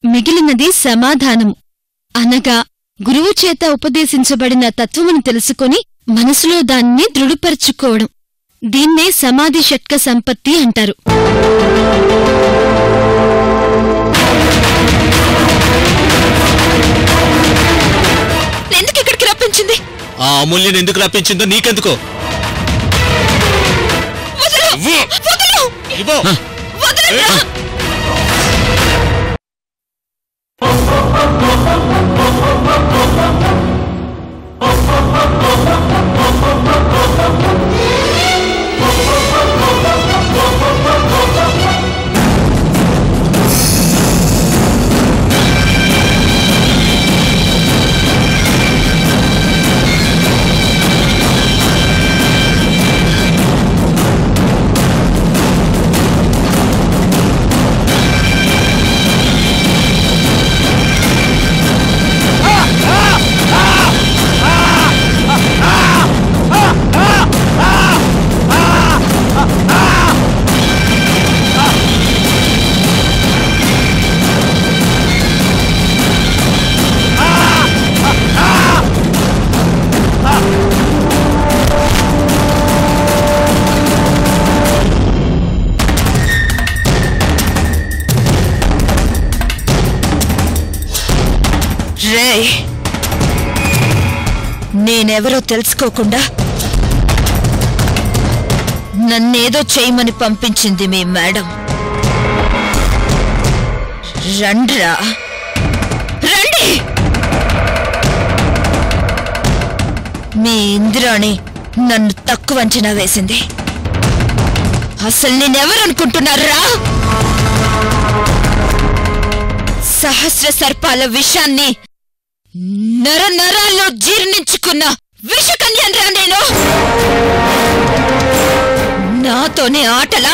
మిగిలినది సమాధానము. అనగా గురువు చేత ఉపదేశించబడిన తత్వమును తెలుసుకొని మనసులో దాన్ని దృఢపరుచుకోవడం. దీన్నే సమాధి షట్క సంపత్తి అంటారు. ఎందుకు ఇక్కడికి రప్పించింది? ఆ అమూల్యను ఎందుకు రప్పించిందో నీకెందుకో? నేనెవరో తెలుసుకోకుండా నన్నేదో చేయమని పంపించింది మీ మేడం. రండ్రా, రండి. మీ ఇంద్రాణి నన్ను తక్కువ అంచనా వేసింది. అసలు నేనెవరనుకుంటున్నారా? సహస్ర సర్పాల విషాన్ని నరనరాల్లో జీర్ణించుకున్న విషకన్యన్రా నేను. నాతోనే ఆటలా?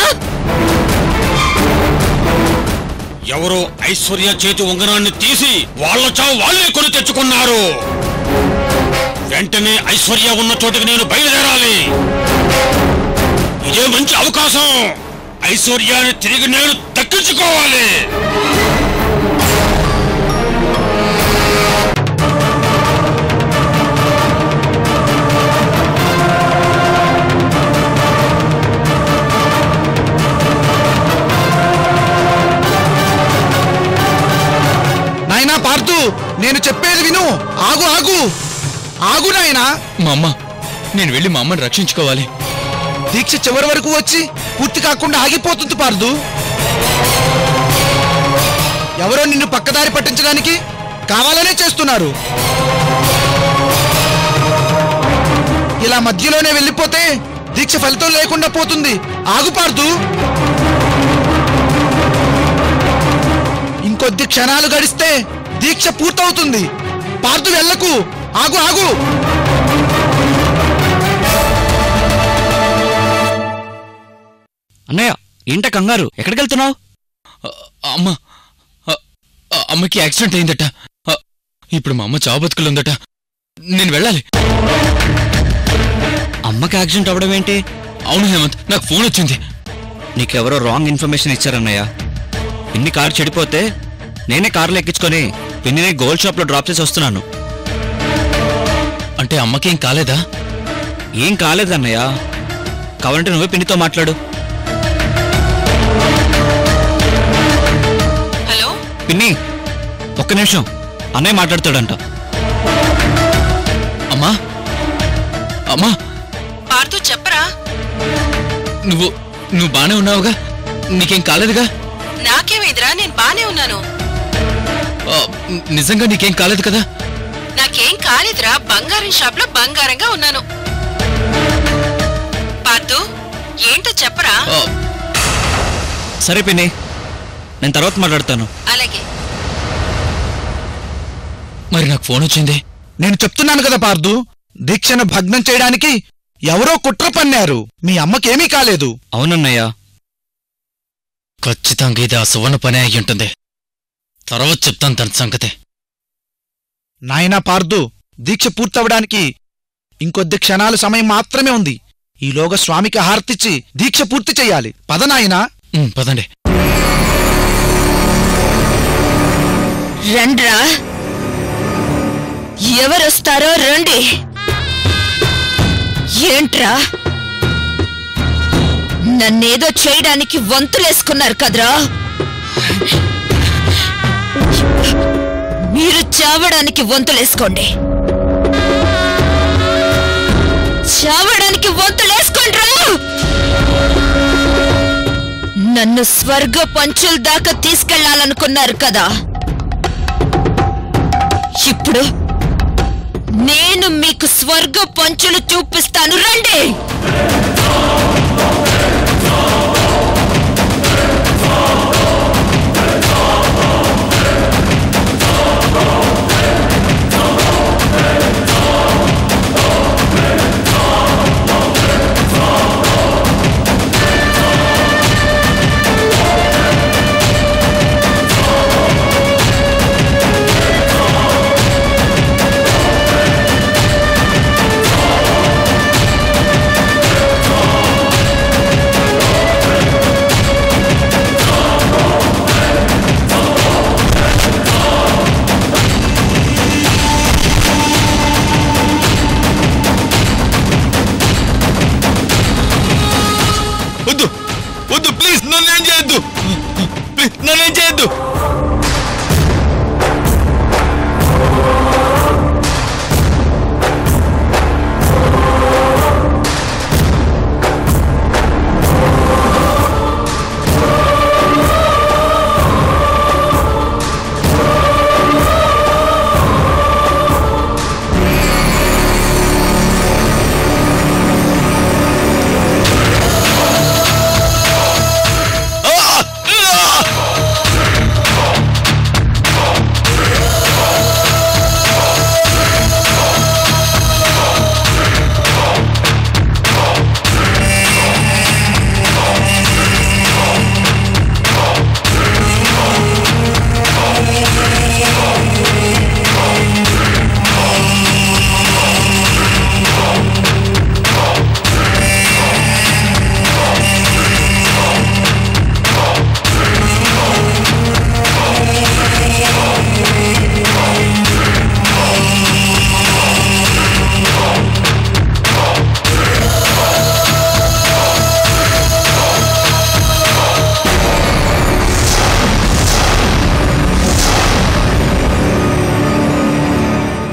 ఎవరో ఐశ్వర్య చేతి ఉంగరాన్ని తీసి వాళ్ళ చావు వాళ్లే కొని తెచ్చుకున్నారు. వెంటనే ఐశ్వర్య ఉన్న చోటుకి నేను బయలుదేరాలి. ఇదే మంచి అవకాశం. ఐశ్వర్యాన్ని తిరిగి నేను దక్కించుకోవాలి. నాయనా పార్థు, నేను చెప్పేది విను. ఆగు ఆగు ఆగు నాయనా. మా అమ్మ, నేను వెళ్ళి మా అమ్మని రక్షించుకోవాలి. దీక్ష చివరి వరకు వచ్చి పూర్తి కాకుండా ఆగిపోతుంది పార్థు. ఎవరో నిన్ను పక్కదారి పట్టించడానికి కావాలనే చేస్తున్నారు. ఇలా మధ్యలోనే వెళ్ళిపోతే దీక్ష ఫలితం లేకుండా పోతుంది. ఆగు పార్థు. ఇంకొద్ది క్షణాలు గడిస్తే దీక్ష పూర్తవుతుంది. పార్థు వెళ్ళకు. ఆగు ఆగు. అన్నయ్య, ఏంట కంగారు? ఎక్కడికి వెళ్తున్నావు? అమ్మకి యాక్సిడెంట్ అయిందట. ఇప్పుడు మా అమ్మ చావు బతుకులుందట. నేను వెళ్ళాలి. అమ్మకి యాక్సిడెంట్ అవ్వడం ఏంటి? అవును హేమంత్, నాకు ఫోన్ వచ్చింది. నీకెవరో రాంగ్ ఇన్ఫర్మేషన్ ఇచ్చారన్నయ్య. పిన్ని కారు చెడిపోతే నేనే కారులో ఎక్కించుకొని పిన్నిని గోల్డ్ షాప్లో డ్రాప్ చేసి వస్తున్నాను. అంటే అమ్మకేం కాలేదా? ఏం కాలేదన్నయ్య. కావాలంటే నువ్వే పిన్నితో మాట్లాడు. హలో పిన్ని, ఒక్క నిమిషం, అన్నయ్య మాట్లాడతాడంట. అమ్మా అమ్మా, పార్థు చెప్పరా. నువ్వు బానే ఉన్నావుగా? నీకేం కాలేదుగా? నాకేమైందిరా, నేను బానే ఉన్నాను. నిజంగా నీకేం కాలేదు కదా? నాకేం కాలేదురా, బంగారం షాప్ లో బంగారంగా ఉన్నాను. పార్థు, ఏంటో చెప్పరా. సరే పిన్ని, నేను తర్వాత మాట్లాడతాను. అలాగే. మరి నాకు ఫోన్ వచ్చింది. నేను చెప్తున్నాను కదా పార్థు, దీక్షను భగ్నం చేయడానికి ఎవరో కుట్ర పన్నారు. మీ అమ్మకేమీ కాలేదు. అవునన్నయ్య. ఖచ్చితంగా ఇది ఆ సువర్ణ పనే అయి ఉంటుంది. తర్వాత చెప్తాను తన సంగతే. నాయనా పార్థు, దీక్ష పూర్తవడానికి ఇంకొద్ది క్షణాలు సమయం మాత్రమే ఉంది. ఈలోగా స్వామికి హారతిచ్చి దీక్ష పూర్తి చెయ్యాలి. పద నాయనా. పదండి. రండ్రా, ఎవరొస్తారో రండి. ఏంట్రా, నన్నేదో చేయడానికి వంతులేసుకున్నారు కదరా? మీరు చావడానికి వంతులేసుకోండి, చావడానికి వంతులేసుకోండ్రా. నన్ను స్వర్గ పంచుల దాకా తీసుకెళ్లాలనుకున్నారు కదా, ఇప్పుడు నేను మీకు స్వర్గ పంచులు చూపిస్తాను, రండి.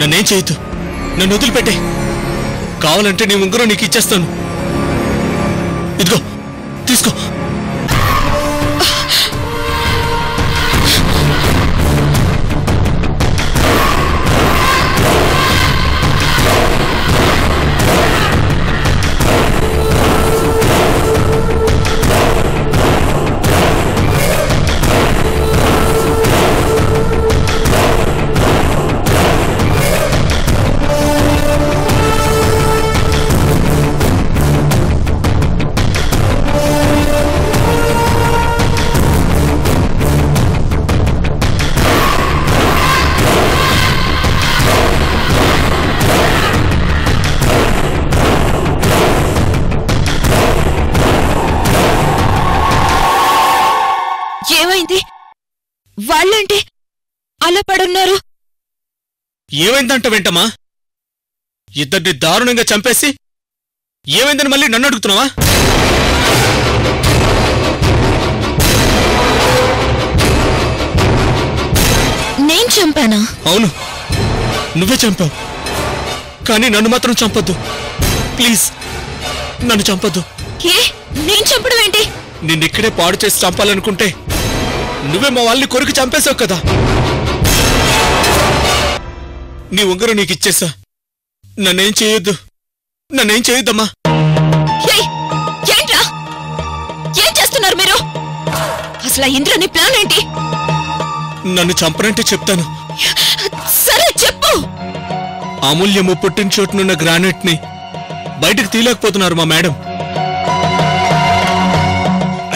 నన్నేం చేయొద్దు, నన్ను వదిలిపెట్టే. కావాలంటే నీ ఉంగరం నీకు ఇచ్చేస్తాను. ఇదిగో తీసుకో. ఏమైంది? వాళ్ళంటే అలా పడున్నారు. ఏమైందంట వెంటమ్మా? ఇద్దరిని దారుణంగా చంపేసి ఏమైందని మళ్ళీ నన్ను అడుగుతున్నావా? నేను చంపానా? అవును, నువ్వే చంపావు. కానీ నన్ను మాత్రం చంపొద్దు ప్లీజ్, నన్ను చంపొద్దు. ఏ, నేను చంపడం ఏంటి? నిన్నిక్కడే పాడు చేసి చంపాలనుకుంటే నువ్వే మా వాళ్ళని కొరికి చంపేశావు కదా. నీ ఉంగరం నీకు ఇచ్చేసా. నన్నేం చేయొద్దు, నన్నేం చేయొద్దమ్మా. ఏంట్రా, ఏం చేస్తున్నారు మీరు? అసలు ఇంద్రని ప్లాన్ ఏంటి? నన్ను చంపనంటే చెప్తాను. సరే చెప్పు. అమూల్యము పుట్టిన చోటునున్న గ్రానైట్ ని బయటకు తీయలేకపోతున్నారు మా మేడం.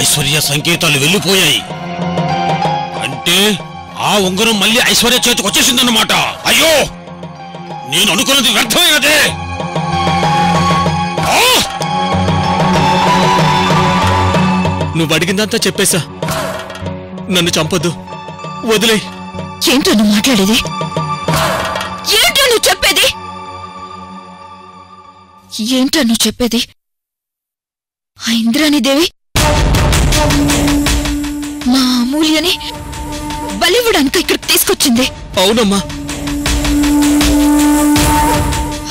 ఐశ్వర్య సంకేతాలు వెళ్ళిపోయాయి అంటే ఆ ఉంగరం మళ్ళీ ఐశ్వర్య చేతికి వచ్చేసిందన్నమాట. అయ్యో, నేను అనుకున్నది వ్యర్థమైనదే. నువ్వు అడిగిందంతా చెప్పేశా. నన్ను చంపొద్దు, వదిలే. ఏంటో నువ్వు మాట్లాడేది? ఏంటో నువ్వు చెప్పేది? ఏంటో నువ్వు చెప్పేది? ఆ ఇంద్రాణీదేవి మా అమూల్యని బలివ్వడానికి ఇక్కడికి తీసుకొచ్చింది. అవునమ్మా.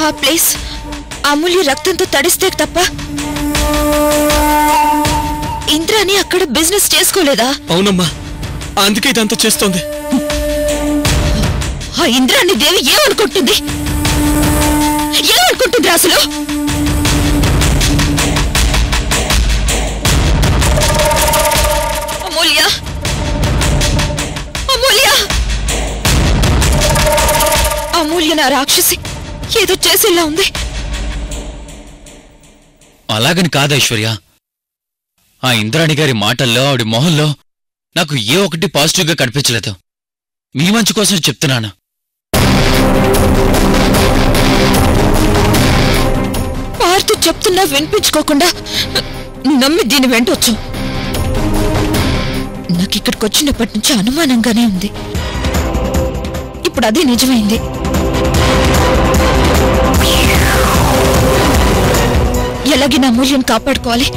ఆ ప్లేస్ అమూల్య రక్తంతో తడిస్తే తప్ప ఇంద్రాణి అక్కడ బిజినెస్ చేసుకోలేదా? అవునమ్మా, అందుకే ఇదంతా చేస్తోంది. ఆ ఇంద్రాణి దేవి ఏమనుకుంటుంది? ఏమనుకుంటుంది అసలు? అమూల్య, అమూల్య, అమూల్య నా రాక్షసి ఏదో చేసేలా ఉంది. అలాగని కాదు ఐశ్వర్య. ఆ ఇంద్రాణి గారి మాటల్లో, ఆవిడ మొహంలో నాకు ఏ ఒకటి పాజిటివ్గా కనిపించలేదు. మీ మంచి కోసం చెప్తున్నాను. పార్తు చెప్తున్నా వినిపించుకోకుండా నమ్మి దీని వెంటొచ్చు. నాకు ఇక్కడికి వచ్చినప్పటి నుంచి అనుమానంగానే ఉంది. ఇప్పుడు అదే నిజమైంది. ఎలాగే నా మూల్యం కాపాడుకోవాలి.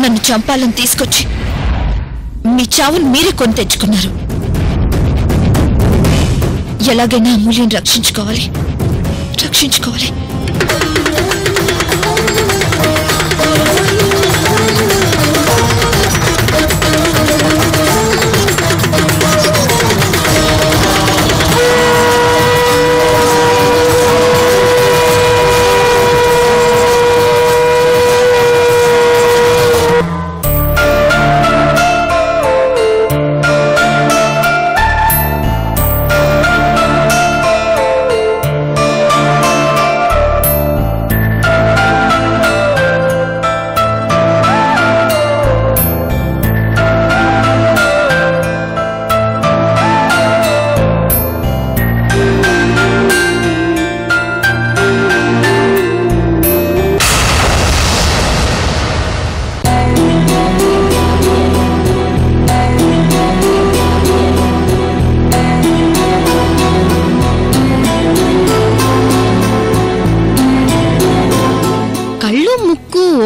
నన్ను చంపాలని తీసుకొచ్చి మీ చావును మీరే కొని తెచ్చుకున్నారు. ఎలాగైనా అమూల్యం రక్షించుకోవాలి, రక్షించుకోవాలి.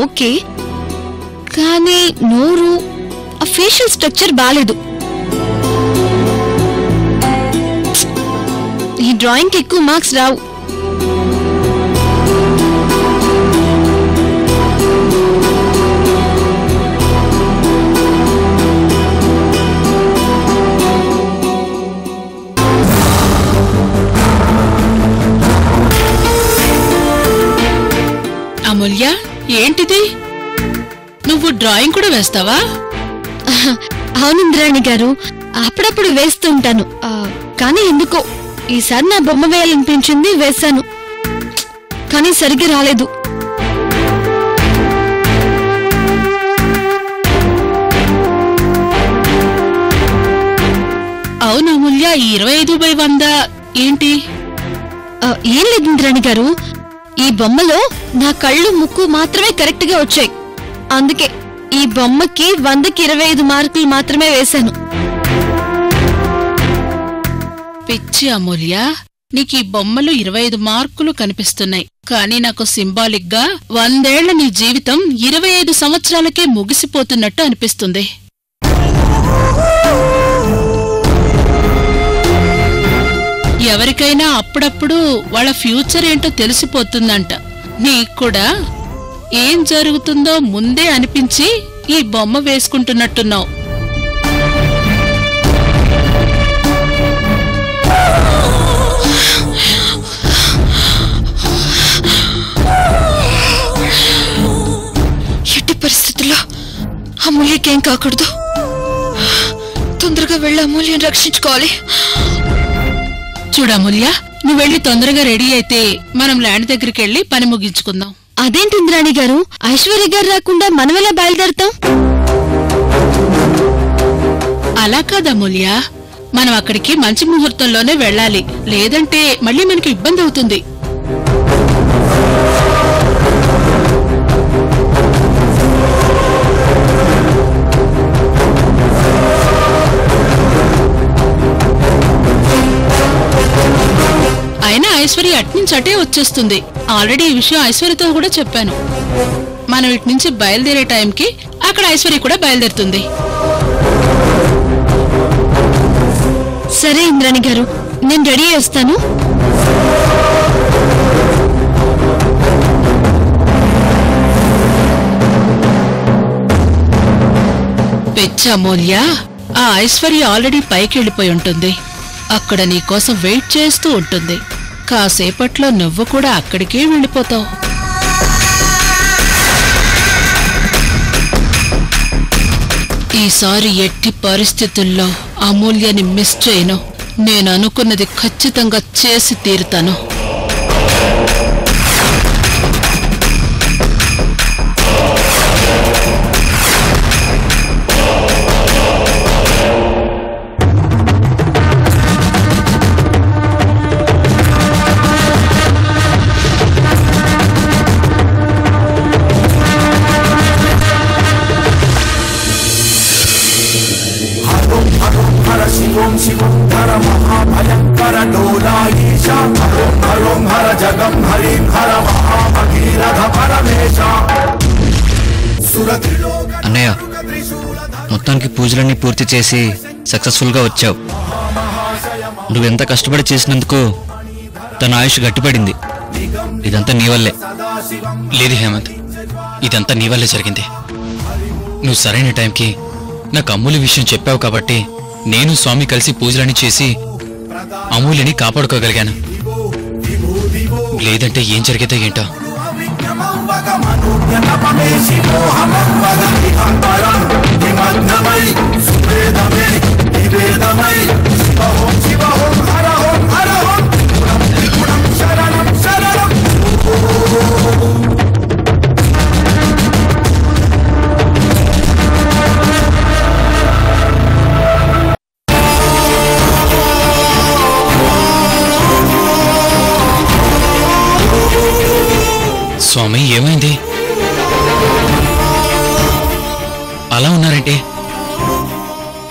ఓకే, కానీ నోరు, ఆ ఫేషియల్ స్ట్రక్చర్ బాలేదు. ఈ డ్రాయింగ్ కి ఎక్కువ మార్క్స్ రావు. అమూల్య, ఏంటిది? నువ్వు డ్రాయింగ్ కూడా వేస్తావా? అవును ఇంద్రాణి గారు, అప్పుడప్పుడు వేస్తుంటాను. కానీ ఎందుకో ఈసారి నా బొమ్మ వేయాలనిపించింది, వేశాను. కానీ సరిగ్గా రాలేదు. అవును అమూల్య, ఈ 25/100 ఏంటి? ఏం లేదు ఇంద్రాణి గారు, ఈ బొమ్మలో నా కళ్ళు, ముక్కు మాత్రమే కరెక్ట్ గా వచ్చాయి. అందుకే ఈ బొమ్మకి 100కి 25 మార్కులు మాత్రమే వేశాను. పిచ్చి అమూల్య, నీకు ఈ బొమ్మలు 25 మార్కులు కనిపిస్తున్నాయి. కానీ నాకు సింబాలిక్ గా 100 ఏళ్ల నీ జీవితం 25 సంవత్సరాలకే ముగిసిపోతున్నట్టు అనిపిస్తుంది. ఎవరికైనా అప్పుడప్పుడు వాళ్ళ ఫ్యూచర్ ఏంటో తెలిసిపోతుందంట. నీక్కూడా ఏం జరుగుతుందో ముందే అనిపించి ఈ బొమ్మ వేసుకుంటున్నట్టున్నావు. ఐశ్వర్యకేం కాకూడదు. తొందరగా వెళ్ళి అమూల్యం రక్షించుకోవాలి. చూడమూల్య, నువ్వు వెళ్ళి తొందరగా రెడీ అయితే మనం ల్యాండ్ దగ్గరికి వెళ్ళి పని ముగించుకుందాం. అదేంటి ఇంద్రాణి గారు, ఐశ్వర్య గారు రాకుండా మనం ఎలా బయలుదేరతాం? అలా కాదమూల్య, మనం అక్కడికి మంచి ముహూర్తంలోనే వెళ్ళాలి, లేదంటే మళ్ళీ మనకి ఇబ్బంది అవుతుంది. అయినా ఐశ్వర్య అట్నుంచి అటే వచ్చేస్తుంది. ఆల్రెడీ ఈ విషయం ఐశ్వర్యతో కూడా చెప్పాను. మనం ఇటు నుంచి బయలుదేరే టైంకి అక్కడ ఐశ్వర్య కూడా బయలుదేరుతుంది. సరే ఇంద్రాణి గారు, నేను రెడీ చేస్తాను. పెచ్చమూల్య, ఆ ఐశ్వర్య ఆల్రెడీ పైకి వెళ్ళిపోయి ఉంటుంది. అక్కడ నీకోసం వెయిట్ చేస్తూ ఉంటుంది. కాసేపట్లో నువ్వు కూడా అక్కడికే వెళ్ళిపోతావు. ఈసారి ఎట్టి పరిస్థితుల్లో అమూల్యని మిస్ చేయను. నేను అనుకున్నది ఖచ్చితంగా చేసి తీరుతాను. అన్నయ్య, మొత్తానికి పూజలన్నీ పూర్తి చేసి సక్సెస్ఫుల్ గా వచ్చావు. నువ్వెంత కష్టపడి చేసినందుకు తన ఆయుష్ గట్టిపడింది. ఇదంతా నీ వల్లే. లేదు హేమంత్, ఇదంతా నీ వల్లే జరిగింది. నువ్వు సరైన టైంకి నాకు అమూల్య విషయం చెప్పావు కాబట్టి నేను స్వామి కలిసి పూజలన్నీ చేసి అమూల్యని కాపాడుకోగలిగాను. లేదంటే ఏం జరిగేదో ఏంటో. స్వామి, ఏమైంది? అలా ఉన్నారంటే?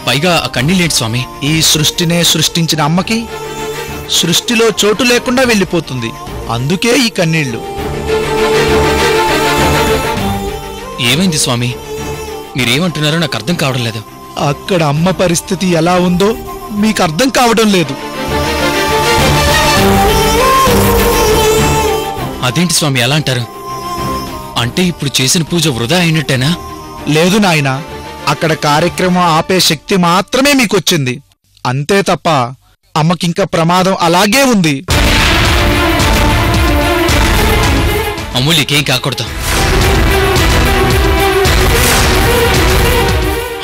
పైగా ఆ కన్నీళ్ళేంటి స్వామి? ఈ సృష్టినే సృష్టించిన అమ్మకి సృష్టిలో చోటు లేకుండా వెళ్ళిపోతుంది. అందుకే ఈ కన్నీళ్లు. ఏమైంది స్వామి? మీరేమంటున్నారో నాకు అర్థం కావడం లేదు. అక్కడ అమ్మ పరిస్థితి ఎలా ఉందో మీకు అర్థం కావడం లేదు. అదేంటి స్వామి అలా అంటారు? అంటే ఇప్పుడు చేసిన పూజ వృధా అయినట్టేనా? లేదు నాయనా, అక్కడ కార్యక్రమం ఆపే శక్తి మాత్రమే మీకొచ్చింది. అంతే తప్ప అమ్మకింక ప్రమాదం అలాగే ఉంది. అమూల్యకేం కాకూడదు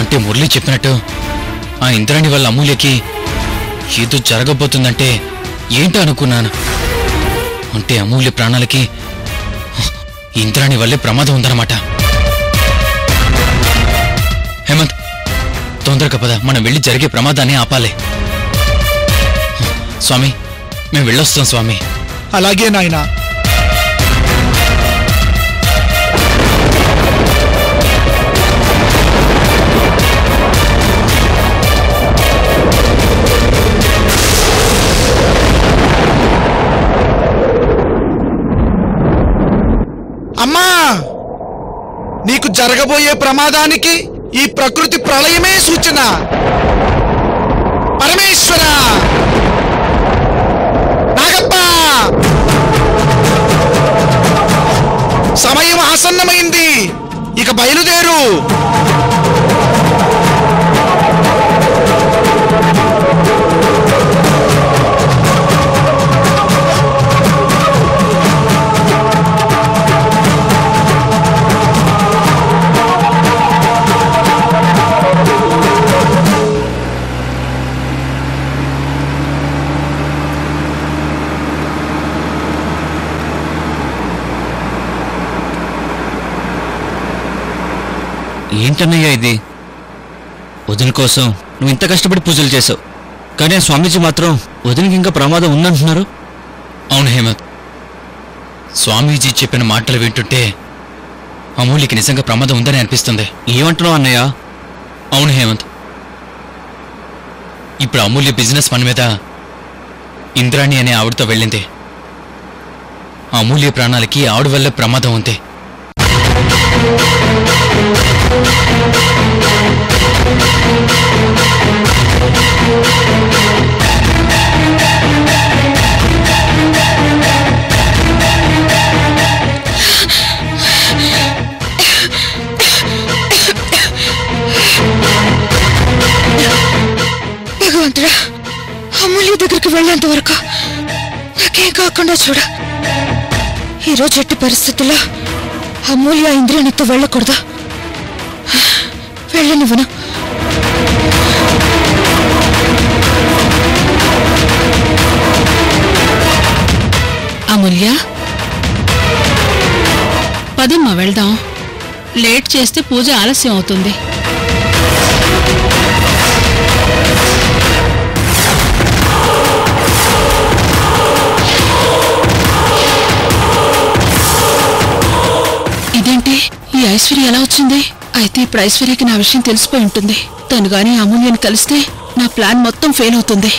అంటే మురళి చెప్పినట్టు ఆ ఇంద్రాణి వాళ్ళ అమూల్యకి ఏదో జరగబోతుందంటే ఏంటో అనుకున్నాను. అంటే అమూల్య ప్రాణాలకి ఇంద్రాణి వల్లే ప్రమాదం ఉందన్నమాట. హేమంత్, తొందరగా పద, మనం వెళ్ళి జరిగే ప్రమాదాన్ని ఆపాలి. స్వామి, మేము వెళ్ళొస్తాం స్వామి. అలాగే నాయనా. అమ్మా, నీకు జరగబోయే ప్రమాదానికి ఈ ప్రకృతి ప్రళయమే సూచన. పరమేశ్వర, నాగప్ప, సమయం ఆసన్నమైంది. ఇక బయలుదేరు. ఏంటన్నయ్యా ఇది? వదిన కోసం నువ్వు ఇంత కష్టపడి పూజలు చేసావు, కానీ ఆ స్వామీజీ మాత్రం వదినకి ఇంకా ప్రమాదం ఉందంటున్నారు. అవును హేమంత్, స్వామీజీ చెప్పిన మాటలు వింటుంటే అమూల్యకి నిజంగా ప్రమాదం ఉందని అనిపిస్తుంది. ఏమంటున్నావు అన్నయ్య? అవును హేమంత్, ఇప్పుడు అమూల్య బిజినెస్ పని మీద ఇంద్రాణి అనే ఆవిడతో వెళ్ళింది. అమూల్య ప్రాణాలకి ఆవిడ వల్ల ప్రమాదం ఉంది. భగవంతుడా, అమూల్య దగ్గరికి వెళ్ళేంత వరకు నాకేం కాకుండా చూడ. ఈరోజు ఎట్టి పరిస్థితుల్లో అమూల్య ఇంద్రియానితో వెళ్ళకూడదు. వెళ్ళనివ్వను. అమూల్య, పదమ్మా వెళ్దాం. లేట్ చేస్తే పూజ ఆలస్యం అవుతుంది. ఇదేంటి, ఈ ఐశ్వర్య ఎలా వచ్చింది? అయితే ఇప్పుడు ఐశ్వర్యకి నా విషయం తెలిసిపోయి ఉంటుంది. తను గాని అమూల్యని కలిస్తే నా ప్లాన్ మొత్తం ఫెయిల్ అవుతుంది.